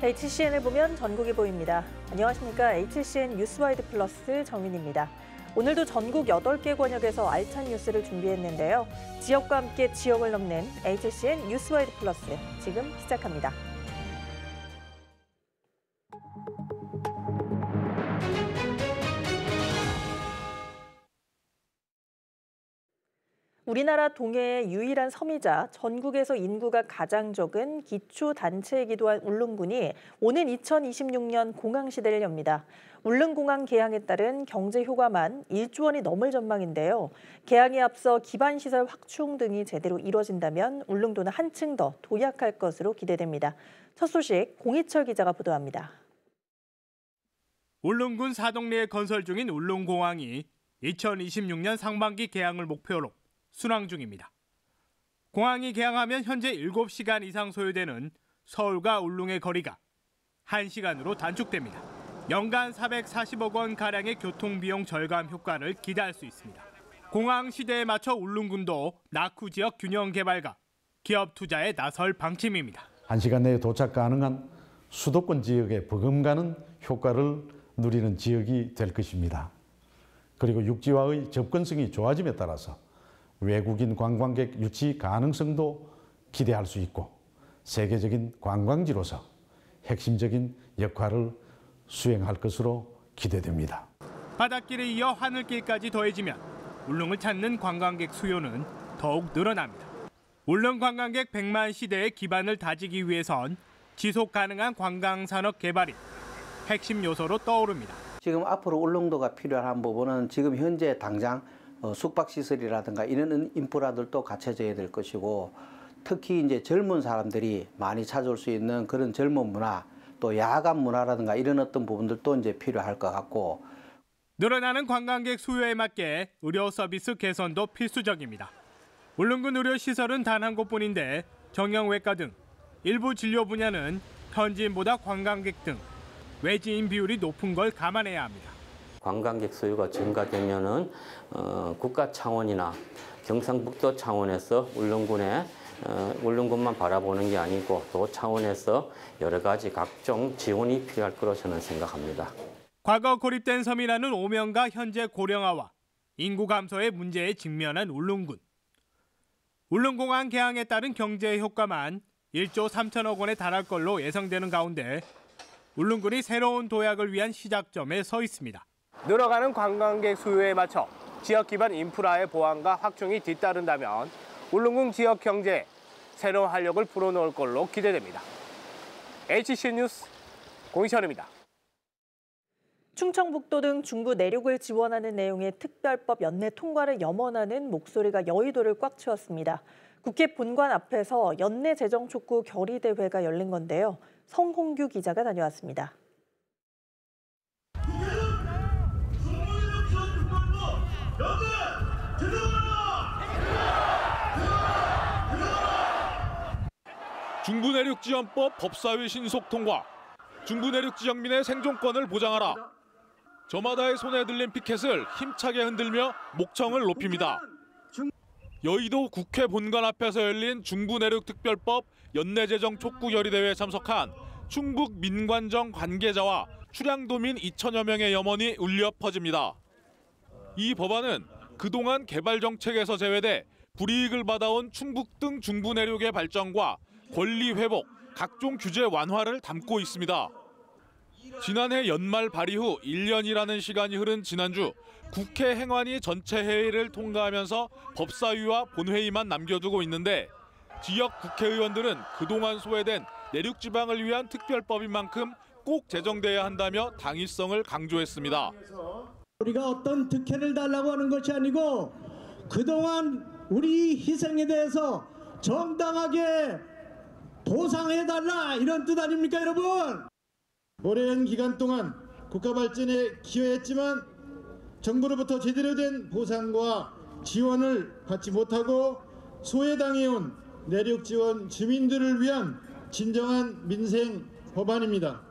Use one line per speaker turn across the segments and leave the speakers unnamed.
HCN을 보면 전국이 보입니다. 안녕하십니까. HCN 뉴스와이드 플러스 정윤입니다. 오늘도 전국 8개 권역에서 알찬 뉴스를 준비했는데요. 지역과 함께 지역을 넘는 HCN 뉴스와이드 플러스 지금 시작합니다. 우리나라 동해의 유일한 섬이자 전국에서 인구가 가장 적은 기초단체이기도 한 울릉군이 오는 2026년 공항시대를 엽니다. 울릉공항 개항에 따른 경제 효과만 1조 원이 넘을 전망인데요. 개항에 앞서 기반시설 확충 등이 제대로 이뤄진다면 울릉도는 한층 더 도약할 것으로 기대됩니다. 첫 소식 공희철 기자가 보도합니다.
울릉군 사동리에 건설 중인 울릉공항이 2026년 상반기 개항을 목표로 순항 중입니다. 공항이 개항하면 현재 7시간 이상 소요되는 서울과 울릉의 거리가 1시간으로 단축됩니다. 연간 440억 원 가량의 교통비용 절감 효과를 기대할 수 있습니다. 공항 시대에 맞춰 울릉군도 낙후 지역 균형 개발과 기업 투자에 나설 방침입니다.
1시간 내에 도착 가능한 수도권 지역에 버금가는 효과를 누리는 지역이 될 것입니다. 그리고 육지와의 접근성이 좋아짐에 따라서 외국인 관광객 유치 가능성도 기대할 수 있고 세계적인 관광지로서 핵심적인 역할을 수행할 것으로 기대됩니다.
바닷길에 이어 하늘길까지 더해지면 울릉을 찾는 관광객 수요는 더욱 늘어납니다. 울릉 관광객 100만 시대의 기반을 다지기 위해선 지속 가능한 관광산업 개발이 핵심 요소로 떠오릅니다.
지금 앞으로 울릉도가 필요한 부분은 지금 현재 당장 숙박시설이라든가 이런 인프라들도 갖춰져야 될 것이고 특히 이제 젊은 사람들이 많이 찾아올 수 있는 그런 젊은 문화 또 야간 문화라든가 이런 어떤 부분들도 이제 필요할 것 같고
늘어나는 관광객 수요에 맞게 의료 서비스 개선도 필수적입니다. 울릉군 의료시설은 단 한 곳뿐인데 정형외과 등 일부 진료 분야는 현지인보다 관광객 등 외지인 비율이 높은 걸 감안해야 합니다.
관광객 수요가 증가되면은 국가 차원이나 경상북도 차원에서 울릉군만 바라보는 게 아니고 도 차원에서 여러 가지 각종 지원이 필요할 거로 저는 생각합니다.
과거 고립된 섬이라는 오명과 현재 고령화와 인구 감소의 문제에 직면한 울릉군. 울릉공항 개항에 따른 경제 효과만 1조 3천억 원에 달할 걸로 예상되는 가운데 울릉군이 새로운 도약을 위한 시작점에 서 있습니다.
늘어가는 관광객 수요에 맞춰 지역 기반 인프라의 보완과 확충이 뒤따른다면 울릉군 지역 경제에 새로운 활력을 불어넣을 걸로 기대됩니다. HCN 뉴스 공희철입니다.
충청북도 등 중부 내륙을 지원하는 내용의 특별법 연내 통과를 염원하는 목소리가 여의도를 꽉 채웠습니다. 국회 본관 앞에서 연내 재정 촉구 결의대회가 열린 건데요. 성홍규 기자가 다녀왔습니다.
중부내륙지원법 법사위 신속 통과, 중부내륙지역민의 생존권을 보장하라. 저마다의 손에 들린 피켓을 힘차게 흔들며 목청을 높입니다. 여의도 국회 본관 앞에서 열린 중부내륙특별법 연내재정 촉구 결의대회에 참석한 충북 민관정 관계자와 출향도민 2천여 명의 염원이 울려 퍼집니다. 이 법안은 그동안 개발정책에서 제외돼 불이익을 받아온 충북 등 중부내륙의 발전과 권리 회복, 각종 규제 완화를 담고 있습니다. 지난해 연말 발의 후 1년이라는 시간이 흐른 지난주 국회 행안위 전체 회의를 통과하면서 법사위와 본회의만 남겨두고 있는데 지역 국회의원들은 그동안 소외된 내륙지방을 위한 특별법인 만큼 꼭 제정돼야 한다며 당위성을 강조했습니다.
우리가 어떤 특혜를 달라고 하는 것이 아니고 그동안 우리 희생에 대해서 정당하게 보상해달라 이런 뜻 아닙니까 여러분? 오랜 기간 동안 국가 발전에 기여했지만 정부로부터 제대로 된 보상과 지원을 받지 못하고 소외당해온 내륙 지원 주민들을 위한 진정한 민생 법안입니다.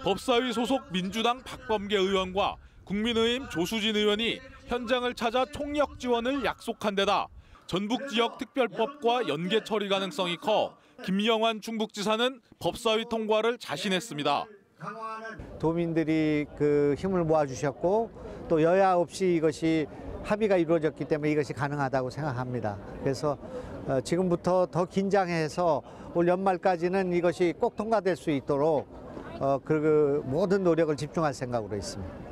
법사위 소속 민주당 박범계 의원과 국민의힘 조수진 의원이 현장을 찾아 총력 지원을 약속한 데다 전북 지역 특별법과 연계 처리 가능성이 커 김영환 충북지사는 법사위 통과를 자신했습니다.
도민들이 그 힘을 모아주셨고 또 여야 없이 이것이 합의가 이루어졌기 때문에 이것이 가능하다고 생각합니다. 그래서 지금부터 더 긴장해서 올 연말까지는 이것이 꼭 통과될 수 있도록 그 모든 노력을 집중할 생각으로 있습니다.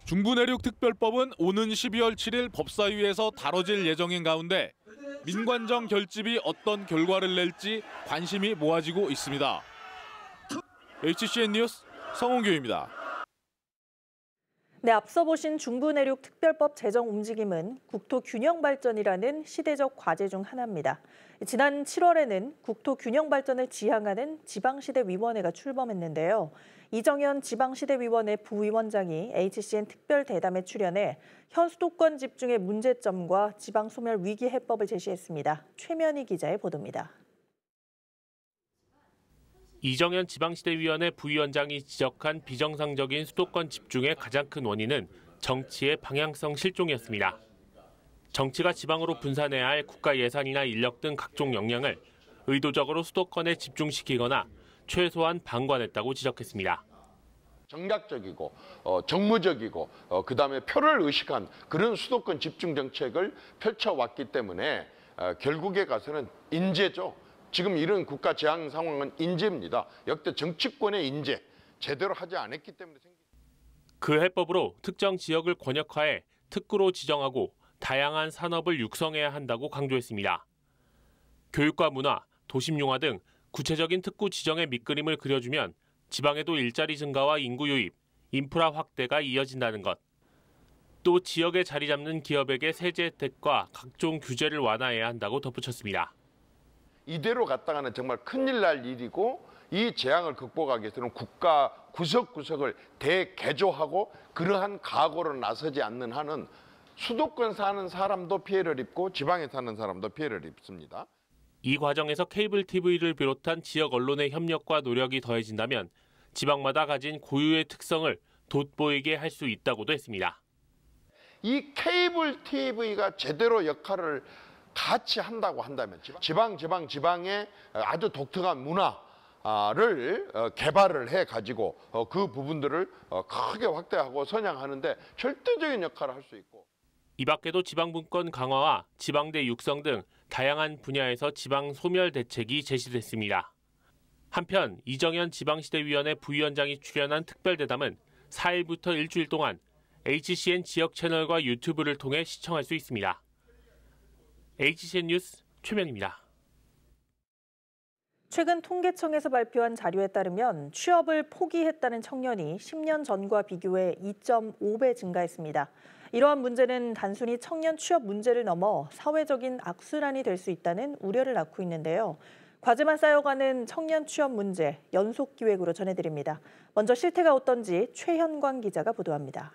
중부내륙특별법은 오는 12월 7일 법사위에서 다뤄질 예정인 가운데 민관정 결집이 어떤 결과를 낼지 관심이 모아지고 있습니다. HCN 뉴스 성홍규입니다.
네, 앞서 보신 중부내륙 특별법 제정 움직임은 국토균형발전이라는 시대적 과제 중 하나입니다. 지난 7월에는 국토균형발전을 지향하는 지방시대위원회가 출범했는데요. 이정현 지방시대위원회 부위원장이 HCN 특별대담에 출연해 현 수도권 집중의 문제점과 지방소멸 위기 해법을 제시했습니다. 최면희 기자의 보도입니다.
이정현 지방시대위원회 부위원장이 지적한 비정상적인 수도권 집중의 가장 큰 원인은 정치의 방향성 실종이었습니다. 정치가 지방으로 분산해야 할 국가 예산이나 인력 등 각종 역량을 의도적으로 수도권에 집중시키거나 최소한 방관했다고 지적했습니다.
정략적이고 정무적이고 그다음에 표를 의식한 그런 수도권 집중 정책을 펼쳐왔기 때문에 결국에 가서는 인재죠. 지금 이런 국가 재앙 상황은 인재입니다. 역대 정치권의 인재 제대로 하지 않았기 때문에 생긴.
그 해법으로 특정 지역을 권역화해 특구로 지정하고 다양한 산업을 육성해야 한다고 강조했습니다. 교육과 문화, 도심융화 등 구체적인 특구 지정의 밑그림을 그려주면 지방에도 일자리 증가와 인구 유입, 인프라 확대가 이어진다는 것. 또 지역에 자리 잡는 기업에게 세제 혜택과 각종 규제를 완화해야 한다고 덧붙였습니다.
이대로 갔다가는 정말 큰일 날 일이고 이 재앙을 극복하기 위해서는 국가 구석구석을 대개조하고 그러한 각오로 나서지 않는 한은 수도권 사는 사람도 피해를 입고 지방에 사는 사람도 피해를 입습니다.
이 과정에서 케이블 TV를 비롯한 지역 언론의 협력과 노력이 더해진다면 지방마다 가진 고유의 특성을 돋보이게 할 수 있다고도 했습니다.
이 케이블 TV가 제대로 역할을 같이 한다고 한다면 지방에 아주 독특한 문화를 개발을 해가지고 그 부분들을 크게 확대하고 선양하는데 절대적인 역할을 할 수 있고.
이 밖에도 지방분권 강화와 지방대 육성 등 다양한 분야에서 지방 소멸 대책이 제시됐습니다. 한편 이정현 지방시대위원회 부위원장이 출연한 특별대담은 4일부터 일주일 동안 HCN 지역 채널과 유튜브를 통해 시청할 수 있습니다. HCN 뉴스 최면입니다.
최근 통계청에서 발표한 자료에 따르면 취업을 포기했다는 청년이 10년 전과 비교해 2.5배 증가했습니다. 이러한 문제는 단순히 청년 취업 문제를 넘어 사회적인 악순환이 될 수 있다는 우려를 낳고 있는데요. 과제만 쌓여가는 청년 취업 문제 연속 기획으로 전해드립니다. 먼저 실태가 어떤지 최현광 기자가 보도합니다.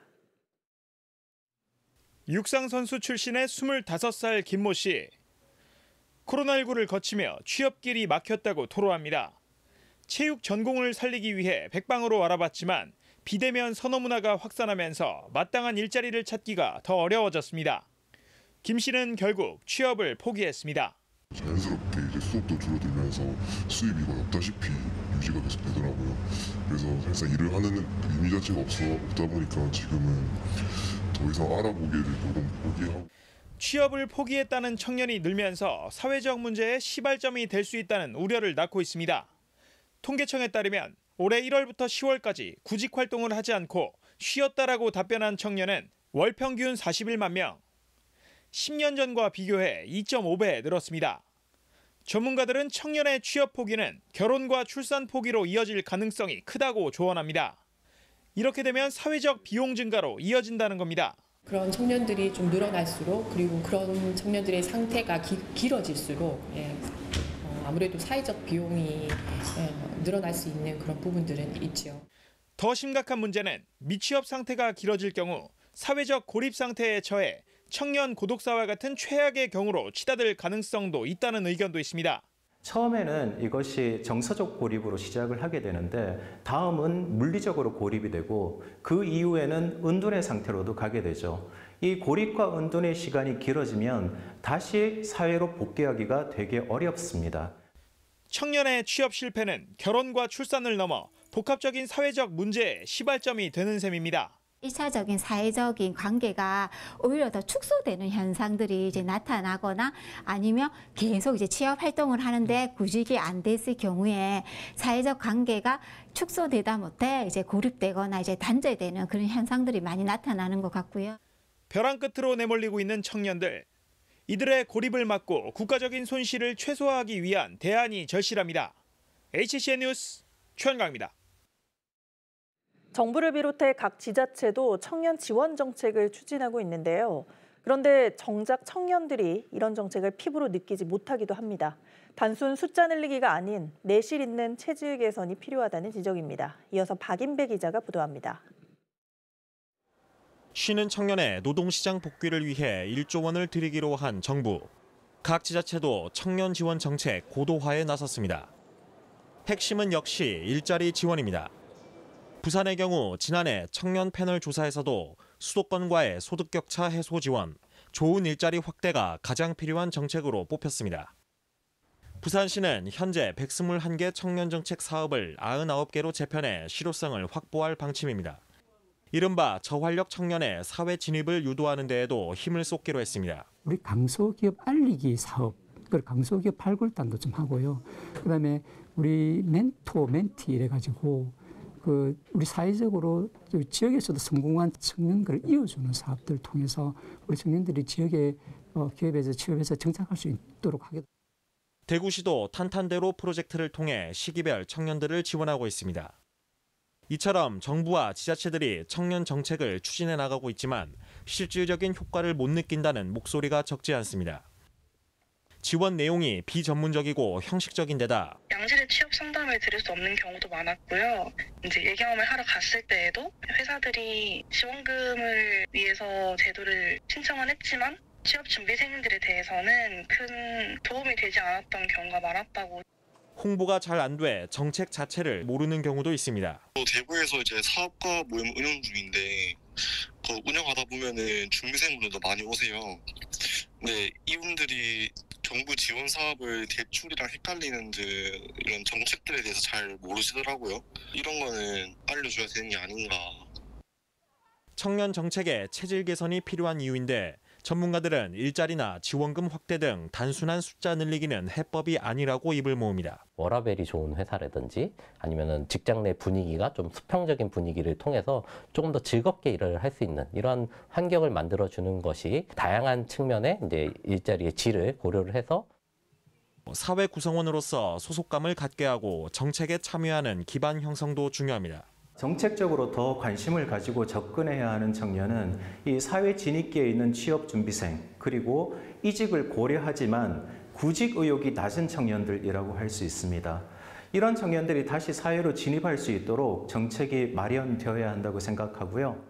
육상선수 출신의 25살 김모 씨. 코로나19를 거치며 취업길이 막혔다고 토로합니다. 체육 전공을 살리기 위해 백방으로 알아봤지만 비대면 선호 문화가 확산하면서 마땅한 일자리를 찾기가 더 어려워졌습니다. 김 씨는 결국 취업을 포기했습니다.
자연스럽게 이제 수업도 줄어들면서 수입이 거의 없다시피 유지가 계속 되더라고요. 그래서 사실상 일을 하는 의미 자체가 없다 보니까 지금은 더 이상 알아보기를 조금 포기하고.
취업을 포기했다는 청년이 늘면서 사회적 문제의 시발점이 될 수 있다는 우려를 낳고 있습니다. 통계청에 따르면 올해 1월부터 10월까지 구직 활동을 하지 않고 쉬었다라고 답변한 청년은 월 평균 41만 명. 10년 전과 비교해 2.5배 늘었습니다. 전문가들은 청년의 취업 포기는 결혼과 출산 포기로 이어질 가능성이 크다고 조언합니다. 이렇게 되면 사회적 비용 증가로 이어진다는 겁니다.
그런 청년들이 좀 늘어날수록 그리고 그런 청년들의 상태가 길어질수록 아무래도 사회적 비용이 늘어날 수 있는 그런 부분들은 있죠.
더 심각한 문제는 미취업 상태가 길어질 경우 사회적 고립 상태에 처해 청년 고독사와 같은 최악의 경우로 치닫을 가능성도 있다는 의견도 있습니다.
처음에는 이것이 정서적 고립으로 시작을 하게 되는데 다음은 물리적으로 고립이 되고 그 이후에는 은둔의 상태로도 가게 되죠. 이 고립과 은둔의 시간이 길어지면 다시 사회로 복귀하기가 되게 어렵습니다.
청년의 취업 실패는 결혼과 출산을 넘어 복합적인 사회적 문제의 시발점이 되는 셈입니다.
1차적인 사회적인 관계가 오히려 더 축소되는 현상들이 이제 나타나거나 아니면 계속 이제 취업 활동을 하는데 구직이 안 됐을 경우에 사회적 관계가 축소되다 못해 이제 고립되거나 이제 단절되는 그런 현상들이 많이 나타나는 것 같고요.
벼랑 끝으로 내몰리고 있는 청년들. 이들의 고립을 막고 국가적인 손실을 최소화하기 위한 대안이 절실합니다. HCN 뉴스 최원강입니다.
정부를 비롯해 각 지자체도 청년 지원 정책을 추진하고 있는데요. 그런데 정작 청년들이 이런 정책을 피부로 느끼지 못하기도 합니다. 단순 숫자 늘리기가 아닌 내실 있는 체질 개선이 필요하다는 지적입니다. 이어서 박인배 기자가 보도합니다.
쉬는 청년의 노동시장 복귀를 위해 1조 원을 들이기로 한 정부. 각 지자체도 청년 지원 정책 고도화에 나섰습니다. 핵심은 역시 일자리 지원입니다. 부산의 경우 지난해 청년 패널 조사에서도 수도권과의 소득 격차 해소 지원, 좋은 일자리 확대가 가장 필요한 정책으로 뽑혔습니다. 부산시는 현재 121개 청년 정책 사업을 99개로 재편해 실효성을 확보할 방침입니다. 이른바 저활력 청년의 사회 진입을 유도하는 데에도 힘을 쏟기로 했습니다.
우리 강소기업 알리기 사업, 그리고 강소기업 발굴단도 좀 하고요. 그다음에 우리 멘토, 멘티 이래가지고 우리 사회적으로 지역에서도 성공한 청년들을 이어주는 사업들을 통해서 우리 청년들이 지역의 기업에서 취업해서 정착할 수 있도록 하겠습니다.
대구시도 탄탄대로 프로젝트를 통해 시기별 청년들을 지원하고 있습니다. 이처럼 정부와 지자체들이 청년 정책을 추진해 나가고 있지만 실질적인 효과를 못 느낀다는 목소리가 적지 않습니다. 지원 내용이 비전문적이고 형식적인 데다
양질의 취업 상담을 들을 수 없는 경우도 많았고요. 이제 예경험을 하러 갔을 때에도 회사들이 지원금을 위해서 제도를 신청은 했지만 취업 준비생들에 대해서는 큰 도움이 되지 않았던 경우가 많았다고.
홍보가 잘 안 돼 정책 자체를 모르는 경우도 있습니다.
대구에서 이제 사업가 모임 운영 중인데 운영하다 보면은 준비생분들도 많이 오세요. 근데 이분들이 정부 지원 사업을 대출이랑 헷갈리는 듯 이런 정책들에 대해서 잘 모르시더라고요. 이런 거는 알려줘야 되는 게 아닌가.
청년 정책의 체질 개선이 필요한 이유인데 전문가들은 일자리나 지원금 확대 등 단순한 숫자 늘리기는 해법이 아니라고 입을 모읍니다.
워라밸이 좋은 회사라든지 아니면은 직장 내 분위기가 좀 수평적인 분위기를 통해서 조금 더 즐겁게 일을 할 수 있는 이런 환경을 만들어주는 것이 다양한 측면의 이제 일자리의 질을 고려를 해서
사회 구성원으로서 소속감을 갖게 하고 정책에 참여하는 기반 형성도 중요합니다.
정책적으로 더 관심을 가지고 접근해야 하는 청년은 이 사회 진입기에 있는 취업 준비생 그리고 이직을 고려하지만 구직 의욕이 낮은 청년들이라고 할 수 있습니다. 이런 청년들이 다시 사회로 진입할 수 있도록 정책이 마련되어야 한다고 생각하고요.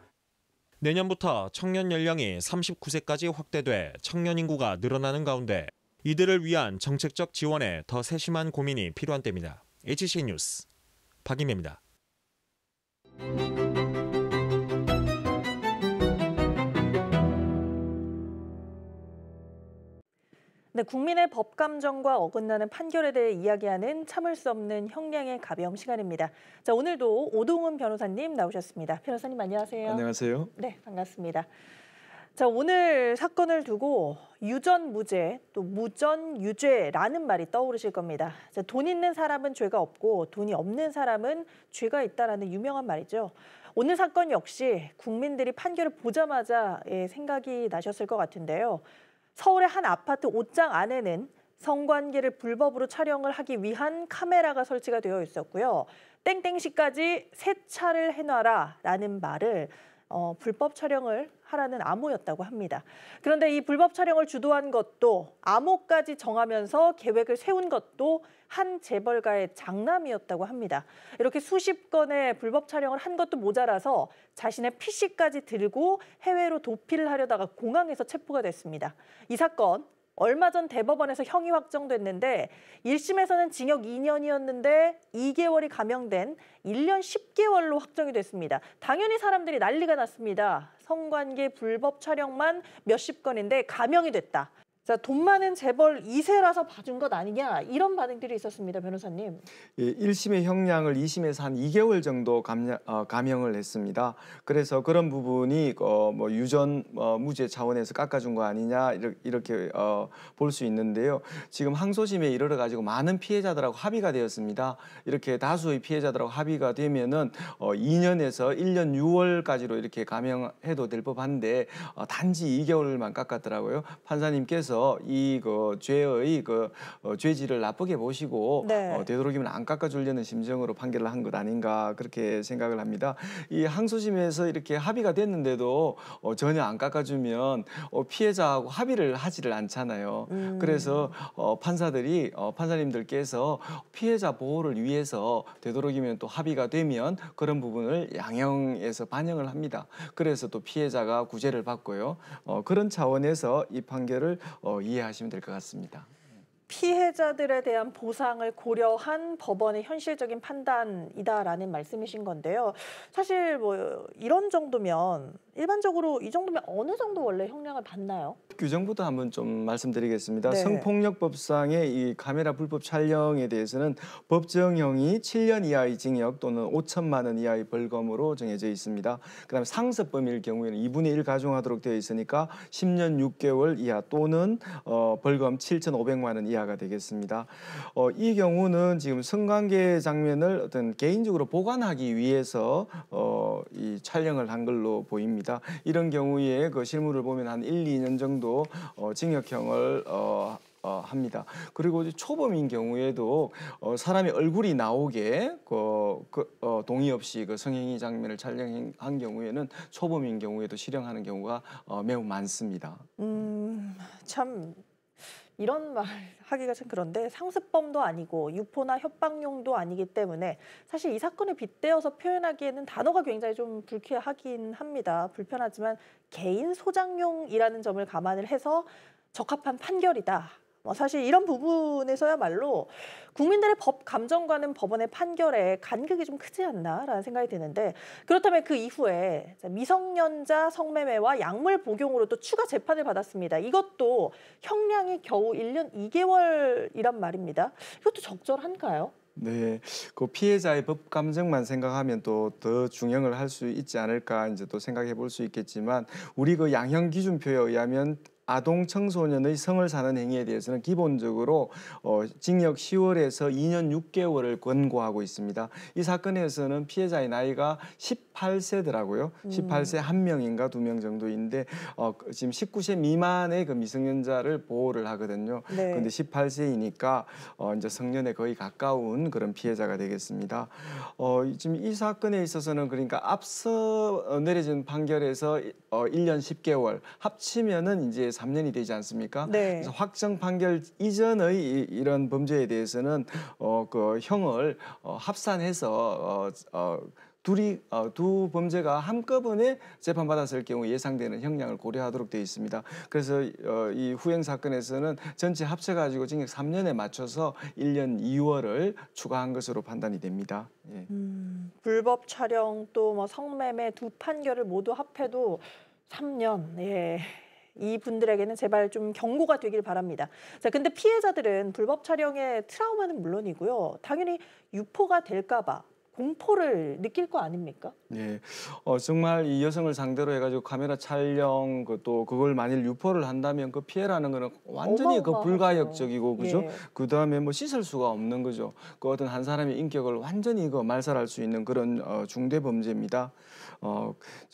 내년부터 청년 연령이 39세까지 확대돼 청년 인구가 늘어나는 가운데 이들을 위한 정책적 지원에 더 세심한 고민이 필요한 때입니다. HCN 뉴스 박인배입니다.
네, 국민의 법 감정과 어긋나는 판결에 대해 이야기하는 참을 수 없는 형량의 가벼움 시간입니다. 자, 오늘도 오동훈 변호사님 나오셨습니다. 변호사님 안녕하세요.
안녕하세요.
네, 반갑습니다. 자, 오늘 사건을 두고 유전 무죄, 또 무전 유죄라는 말이 떠오르실 겁니다. 자, 돈 있는 사람은 죄가 없고 돈이 없는 사람은 죄가 있다라는 유명한 말이죠. 오늘 사건 역시 국민들이 판결을 보자마자 생각이 나셨을 것 같은데요. 서울의 한 아파트 옷장 안에는 성관계를 불법으로 촬영을 하기 위한 카메라가 설치가 되어 있었고요. 땡땡시까지 세차를 해놔라라는 말을 불법 촬영을 하라는 암호였다고 합니다. 그런데 이 불법 촬영을 주도한 것도 암호까지 정하면서 계획을 세운 것도 한 재벌가의 장남이었다고 합니다. 이렇게 수십 건의 불법 촬영을 한 것도 모자라서 자신의 PC까지 들고 해외로 도피를 하려다가 공항에서 체포가 됐습니다. 이 사건 얼마 전 대법원에서 형이 확정됐는데 1심에서는 징역 2년이었는데 2개월이 감형된 1년 10개월로 확정이 됐습니다. 당연히 사람들이 난리가 났습니다. 성관계 불법 촬영만 몇십 건인데 감형이 됐다. 자, 돈 많은 재벌 2세라서 봐준 것 아니냐 이런 반응들이 있었습니다, 변호사님.
예, 1심의 형량을 2심에서 한 2개월 정도 감형을 했습니다. 그래서 그런 부분이 뭐 유전 무죄 차원에서 깎아준 거 아니냐 이렇게 볼 수 있는데요. 지금 항소심에 이르러 가지고 많은 피해자들하고 합의가 되었습니다. 이렇게 다수의 피해자들하고 합의가 되면은 2년에서 1년 6월까지로 이렇게 감형해도 될 법한데 단지 2개월만 깎았더라고요. 판사님께서 이 죄의 죄질을 나쁘게 보시고
네.
되도록이면 안 깎아주려는 심정으로 판결을 한 것 아닌가 그렇게 생각을 합니다. 이 항소심에서 이렇게 합의가 됐는데도 전혀 안 깎아주면 피해자하고 합의를 하지를 않잖아요. 그래서 판사님들께서 피해자 보호를 위해서 되도록이면 또 합의가 되면 그런 부분을 양형에서 반영을 합니다. 그래서 또 피해자가 구제를 받고요. 그런 차원에서 이 판결을 이해하시면 될 것 같습니다.
피해자들에 대한 보상을 고려한 법원의 현실적인 판단이다라는 말씀이신 건데요. 사실 뭐 이런 정도면 일반적으로 이 정도면 어느 정도 원래 형량을 받나요?
규정부터 한번 좀 말씀드리겠습니다.
네.
성폭력법상의 이 카메라 불법 촬영에 대해서는 법정형이 7년 이하의 징역 또는 5천만 원 이하의 벌금으로 정해져 있습니다. 그다음에 상습범일 경우에는 2분의 1 가중하도록 되어 있으니까 10년 6개월 이하 또는 벌금 7,500만 원 이하가 되겠습니다. 이 경우는 지금 성관계 장면을 어떤 개인적으로 보관하기 위해서 이 촬영을 한 걸로 보입니다. 이런 경우에 그 실물을 보면 한 1, 2년 정도 징역형을 합니다. 그리고 초범인 경우에도 사람의 얼굴이 나오게 동의 없이 그 성행위 장면을 촬영한 경우에는 초범인 경우에도 실형하는 경우가 매우 많습니다.
참 이런 말 하기가 참 그런데 상습범도 아니고 유포나 협박용도 아니기 때문에 사실 이 사건에 빗대어서 표현하기에는 단어가 굉장히 좀 불쾌하긴 합니다. 불편하지만 개인 소장용이라는 점을 감안을 해서 적합한 판결이다. 사실 이런 부분에서야말로 국민들의 법 감정과는 법원의 판결에 간극이 좀 크지 않나라는 생각이 드는데 그렇다면 그 이후에 미성년자 성매매와 약물 복용으로 또 추가 재판을 받았습니다. 이것도 형량이 겨우 1년 2개월이란 말입니다. 이것도 적절한가요?
네, 그 피해자의 법 감정만 생각하면 또 더 중형을 할 수 있지 않을까 이제 또 생각해 볼 수 있겠지만 우리 그 양형 기준표에 의하면 아동 청소년의 성을 사는 행위에 대해서는 기본적으로 징역 10월에서 2년 6개월을 권고하고 있습니다. 이 사건에서는 피해자의 나이가 18세더라고요. 18세 1명인가 2명 정도인데 지금 19세 미만의 그 미성년자를 보호를 하거든요.
네.
근데 18세이니까 이제 성년에 거의 가까운 그런 피해자가 되겠습니다. 지금 이 사건에 있어서는 그러니까 앞서 내려진 판결에서 1년 10개월 합치면은 이제 3년이 되지 않습니까?
네.
그래서 확정 판결 이전의 이런 범죄에 대해서는 그 형을 합산해서 두 범죄가 한꺼번에 재판받았을 경우 예상되는 형량을 고려하도록 되어 있습니다. 그래서 이 후행 사건에서는 전체 합쳐가지고 징역 3년에 맞춰서 1년 2월을 추가한 것으로 판단이 됩니다. 예.
불법 촬영 또 뭐 성매매 두 판결을 모두 합해도 3년. 예. 이 분들에게는 제발 좀 경고가 되길 바랍니다. 자, 근데 피해자들은 불법 촬영의 트라우마는 물론이고요. 당연히 유포가 될까 봐 공포를 느낄 거 아닙니까?
네, 정말 이 여성을 상대로 해가지고 카메라 촬영 또 그걸 만일 유포를 한다면 그 피해라는 거는 완전히 그 불가역적이고 그죠?
예.
그 다음에 뭐 씻을 수가 없는 거죠. 그 어떤 한 사람의 인격을 완전히 말살할 수 있는 그런 중대 범죄입니다.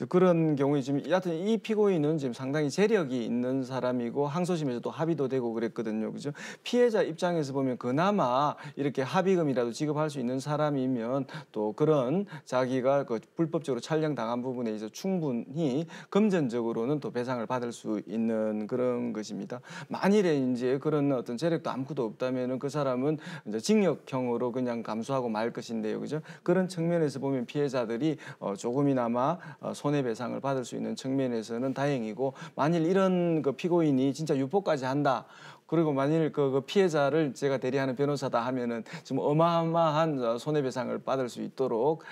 그런 경우에 지금 여하튼 이 피고인은 지금 상당히 재력이 있는 사람이고 항소심에서도 합의도 되고 그랬거든요, 그죠? 피해자 입장에서 보면 그나마 이렇게 합의금이라도 지급할 수 있는 사람이면 또 그런 자기가 그 불법적으로 촬영당한 부분에 있어서 충분히 금전적으로는 또 배상을 받을 수 있는 그런 것입니다. 만일에 이제 그런 어떤 재력도 아무것도 없다면은 그 사람은 이제 징역형으로 그냥 감수하고 말 것인데요, 그죠? 그런 측면에서 보면 피해자들이 조금이나마 손해배상을 받을 수 있는 측면에서는 다행이고 만일 이런 그 피고인이 진짜 유포까지 한다. 그리고 만일 그 피해자를 제가 대리하는 변호사다 하면은 좀 어마어마한 손해배상을 받을 수 있도록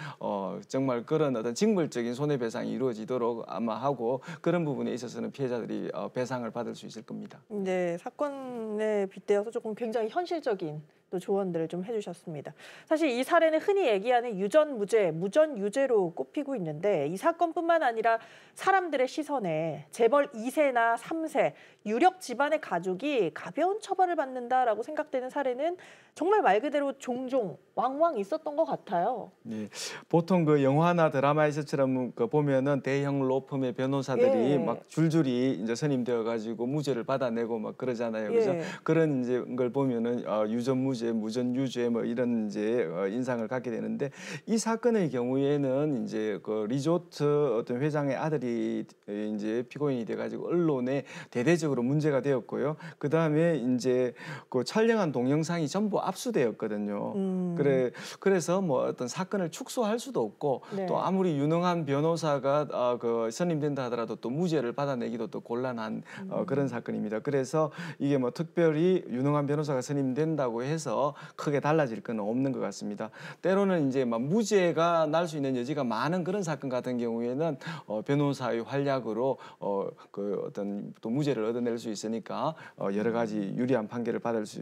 정말 그런 어떤 징벌적인 손해배상이 이루어지도록 아마 하고 그런 부분에 있어서는 피해자들이 배상을 받을 수 있을 겁니다.
네, 사건에 빗대어서 조금 굉장히 현실적인 또 조언들을 좀 해주셨습니다. 사실 이 사례는 흔히 얘기하는 유전무죄, 무전유죄로 꼽히고 있는데 이 사건뿐만 아니라 사람들의 시선에 재벌 2세나 3세, 유력 집안의 가족이 가벼운 처벌을 받는다라고 생각되는 사례는 정말 말 그대로 종종 왕왕 있었던 것 같아요.
네, 보통 그 영화나 드라마에서처럼 그 보면은 대형 로펌의 변호사들이
예.
막 줄줄이 이제 선임되어가지고 무죄를 받아내고 막 그러잖아요. 그죠?
예.
그런 이제 걸 보면은 유전무죄, 무전유죄 뭐 이런 이제 인상을 갖게 되는데 이 사건의 경우에는 이제 그 리조트 어떤 회장의 아들이 이제 피고인이 돼가지고 언론에 대대적으로 문제가 되었고요. 그 다음에 이제 그 촬영한 동영상이 전부 압수되었거든요. 그래서 뭐 어떤 사건을 축소할 수도 없고
네.
또 아무리 유능한 변호사가 그 선임된다 하더라도 또 무죄를 받아내기도 또 곤란한 그런 사건입니다. 그래서 이게 뭐 특별히 유능한 변호사가 선임된다고 해서 크게 달라질 건 없는 것 같습니다. 때로는 이제 막 무죄가 날 수 있는 여지가 많은 그런 사건 같은 경우에는 변호사의 활약으로 그 어떤 또 무죄를 얻어낼 수 있으니까 여러 가지 유리한 판결을 받을 수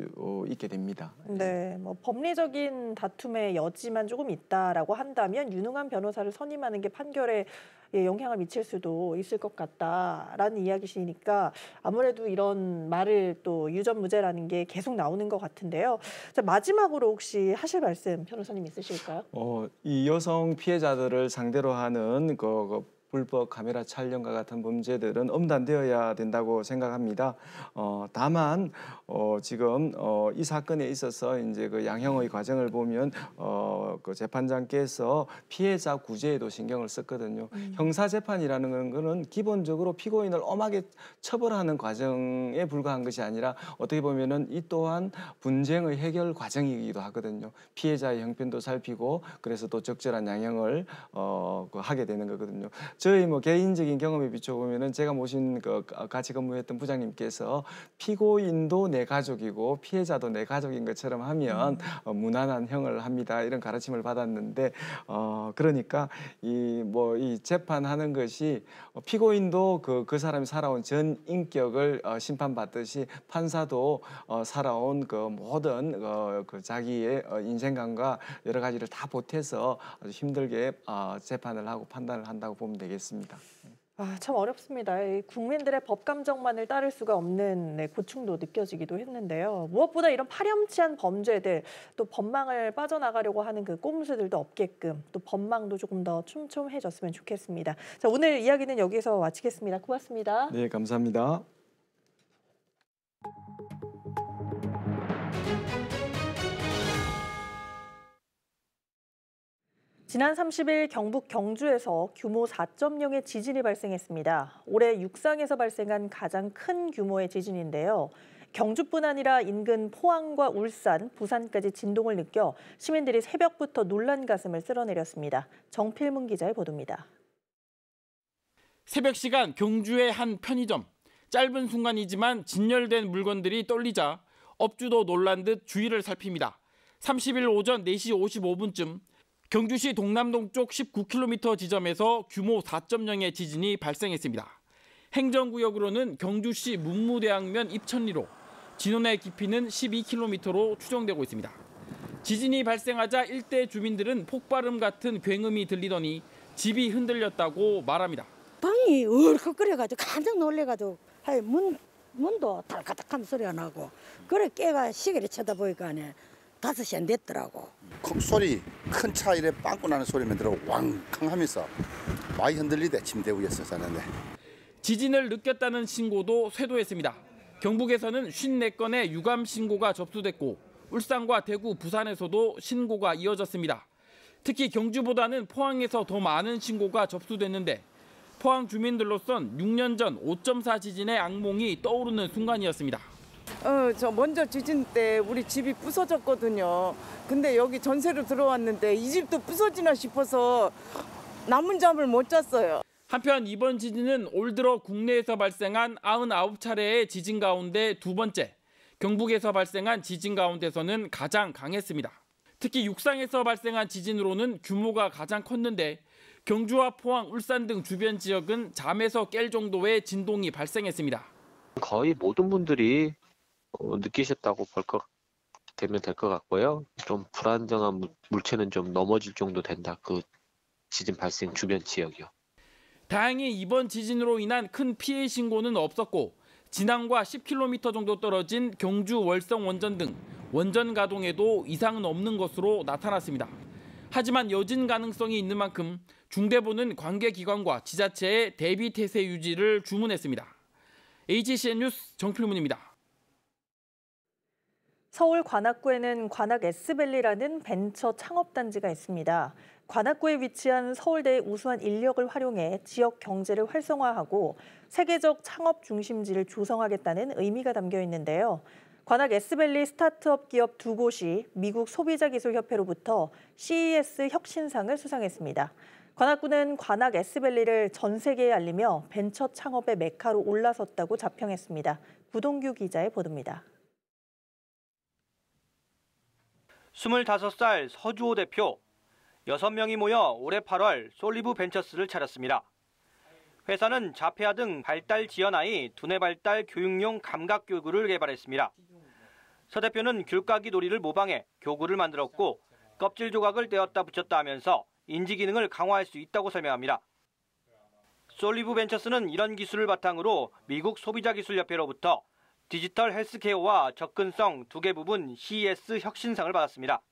있게 됩니다.
네, 뭐 법리적인 다툼의 여지만 조금 있다라고 한다면 유능한 변호사를 선임하는 게 판결에 영향을 미칠 수도 있을 것 같다라는 이야기시니까 아무래도 이런 말을 또 유전무죄라는 게 계속 나오는 것 같은데요. 자, 마지막으로 혹시 하실 말씀 변호사님 있으실까요?
이 여성 피해자들을 상대로 하는 그 불법 카메라 촬영과 같은 범죄들은 엄단되어야 된다고 생각합니다. 다만 지금 이 사건에 있어서 이제 그 양형의 과정을 보면 그 재판장께서 피해자 구제에도 신경을 썼거든요. 형사 재판이라는 거는 기본적으로 피고인을 엄하게 처벌하는 과정에 불과한 것이 아니라 어떻게 보면은 이 또한 분쟁의 해결 과정이기도 하거든요. 피해자의 형편도 살피고 그래서 또 적절한 양형을 하게 되는 거거든요. 저희 뭐 개인적인 경험에 비춰보면은 제가 모신 그 같이 근무했던 부장님께서 피고인도 내 가족이고 피해자도 내 가족인 것처럼 하면 무난한 형을 합니다. 이런 가르침을 받았는데 그러니까 이 재판하는 것이 피고인도 그 사람이 살아온 전 인격을 심판받듯이 판사도 살아온 그 모든 그 자기의 인생관과 여러 가지를 다 보태서 아주 힘들게 재판을 하고 판단을 한다고 보면 되겠습니다.
참 어렵습니다. 국민들의 법 감정만을 따를 수가 없는 고충도 느껴지기도 했는데요. 무엇보다 이런 파렴치한 범죄들, 또 법망을 빠져나가려고 하는 그 꼼수들도 없게끔 또 법망도 조금 더 촘촘해졌으면 좋겠습니다. 자, 오늘 이야기는 여기서 마치겠습니다. 고맙습니다.
네, 감사합니다.
지난 30일 경북 경주에서 규모 4.0의 지진이 발생했습니다. 올해 육상에서 발생한 가장 큰 규모의 지진인데요. 경주뿐 아니라 인근 포항과 울산, 부산까지 진동을 느껴 시민들이 새벽부터 놀란 가슴을 쓸어내렸습니다. 정필문 기자의 보도입니다.
새벽 시간 경주의 한 편의점. 짧은 순간이지만 진열된 물건들이 떨리자 업주도 놀란 듯 주위를 살핍니다. 30일 오전 4시 55분쯤 경주시 동남동쪽 19km 지점에서 규모 4.0의 지진이 발생했습니다. 행정구역으로는 경주시 문무대학면 입천리로, 진원의 깊이는 12km로 추정되고 있습니다. 지진이 발생하자 일대 주민들은 폭발음 같은 굉음이 들리더니 집이 흔들렸다고 말합니다.
방이 얼컥거려가지고 깜짝 놀래가지고 문도 달카닥하는 소리가 나고 그래 깨가 시계를 쳐다보니까 5시 안 됐더라고.
소리 큰 차 이래 빵꾸 나는 소리만 들어 왕캉 하면서 많이 흔들리대 침대 위에서 자는데.
지진을 느꼈다는 신고도 쇄도했습니다. 경북에서는 54건의 유감 신고가 접수됐고 울산과 대구, 부산에서도 신고가 이어졌습니다. 특히 경주보다는 포항에서 더 많은 신고가 접수됐는데 포항 주민들로선 6년 전 5.4 지진의 악몽이 떠오르는 순간이었습니다.
저 먼저 지진 때 우리 집이 부서졌거든요. 근데 여기 전세로 들어왔는데 이 집도 부서지나 싶어서 남은 잠을 못 잤어요.
한편 이번 지진은 올 들어 국내에서 발생한 99차례의 지진 가운데 두 번째, 경북에서 발생한 지진 가운데서는 가장 강했습니다. 특히 육상에서 발생한 지진으로는 규모가 가장 컸는데 경주와 포항, 울산 등 주변 지역은 잠에서 깰 정도의 진동이 발생했습니다.
거의 모든 분들이 느끼셨다고 되면 될 것 같고요. 좀 불안정한 물체는 좀 넘어질 정도 된다. 그 지진 발생 주변 지역이요.
다행히 이번 지진으로 인한 큰 피해 신고는 없었고 진앙과 10km 정도 떨어진 경주 월성 원전 등 원전 가동에도 이상은 없는 것으로 나타났습니다. 하지만 여진 가능성이 있는 만큼 중대본은 관계기관과 지자체의 대비 태세 유지를 주문했습니다. HCN 뉴스 정필문입니다.
서울 관악구에는 관악 S밸리라는 벤처 창업단지가 있습니다. 관악구에 위치한 서울대의 우수한 인력을 활용해 지역 경제를 활성화하고 세계적 창업 중심지를 조성하겠다는 의미가 담겨 있는데요. 관악 S밸리 스타트업 기업 2곳이 미국 소비자기술협회로부터 CES 혁신상을 수상했습니다. 관악구는 관악 S밸리를 전 세계에 알리며 벤처 창업의 메카로 올라섰다고 자평했습니다. 구동규 기자의 보도입니다.
25살 서주호 대표, 6명이 모여 올해 8월 솔리브 벤처스를 차렸습니다. 회사는 자폐아 등 발달 지연 아이 두뇌 발달 교육용 감각 교구를 개발했습니다. 서 대표는 귤까기 놀이를 모방해 교구를 만들었고 껍질 조각을 떼었다 붙였다 하면서 인지 기능을 강화할 수 있다고 설명합니다. 솔리브 벤처스는 이런 기술을 바탕으로 미국 소비자기술협회로부터 디지털 헬스케어와 접근성 2개 부분 CES 혁신상을 받았습니다.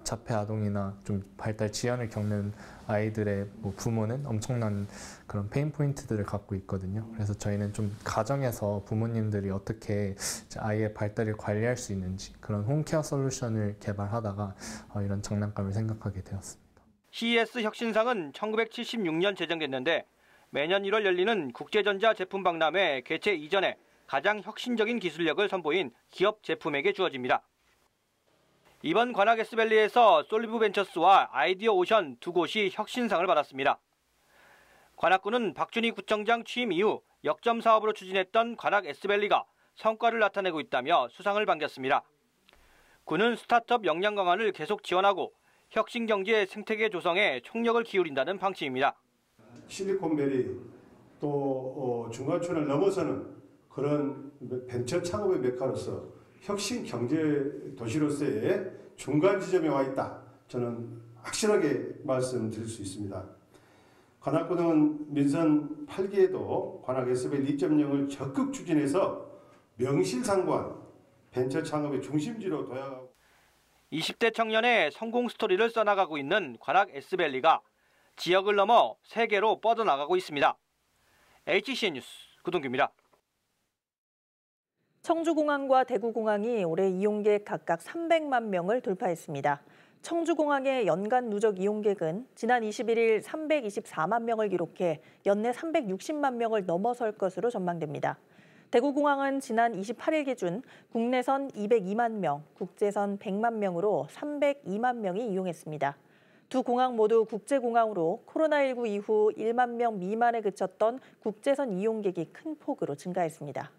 자폐 아동이나 좀 발달 지연을 겪는 아이들의 부모는 엄청난 그런 페인 포인트들을 갖고 있거든요. 그래서 저희는 좀 가정에서 부모님들이 어떻게 아이의 발달을 관리할 수 있는지 그런 홈케어 솔루션을 개발하다가 이런 장난감을 생각하게 되었습니다.
CES 혁신상은 1976년 제정됐는데 매년 1월 열리는 국제전자 제품 박람회 개최 이전에 가장 혁신적인 기술력을 선보인 기업 제품에게 주어집니다. 이번 관악 S밸리에서 솔리브 벤처스와 아이디어 오션 2곳이 혁신상을 받았습니다. 관악구는 박준희 구청장 취임 이후 역점 사업으로 추진했던 관악 S밸리가 성과를 나타내고 있다며 수상을 반겼습니다. 구는 스타트업 역량 강화를 계속 지원하고 혁신 경제 생태계 조성에 총력을 기울인다는 방침입니다.
실리콘밸리 또 중간촌을 넘어서는 그런 벤처 창업의 메카로서 혁신 경제 도시로서의 중간 지점에 와 있다. 저는 확실하게 말씀드릴 수 있습니다. 관악구는 민선 8기에도 관악 S밸리 2.0을 적극 추진해서 명실상부한 벤처 창업의 중심지로 도약하고
20대 청년의 성공 스토리를 써나가고 있는 관악 S밸리가 지역을 넘어 세계로 뻗어나가고 있습니다. HCN 뉴스 구동규입니다.
청주공항과 대구공항이 올해 이용객 각각 300만 명을 돌파했습니다. 청주공항의 연간 누적 이용객은 지난 21일 324만 명을 기록해 연내 360만 명을 넘어설 것으로 전망됩니다. 대구공항은 지난 28일 기준 국내선 202만 명, 국제선 100만 명으로 302만 명이 이용했습니다. 두 공항 모두 국제공항으로 코로나19 이후 1만 명 미만에 그쳤던 국제선 이용객이 큰 폭으로 증가했습니다.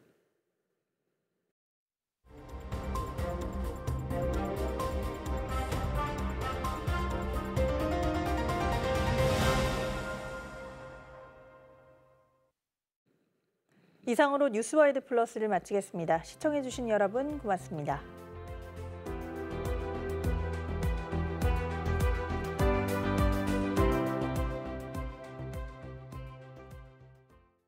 이상으로 뉴스와이드 플러스를 마치겠습니다. 시청해주신 여러분 고맙습니다.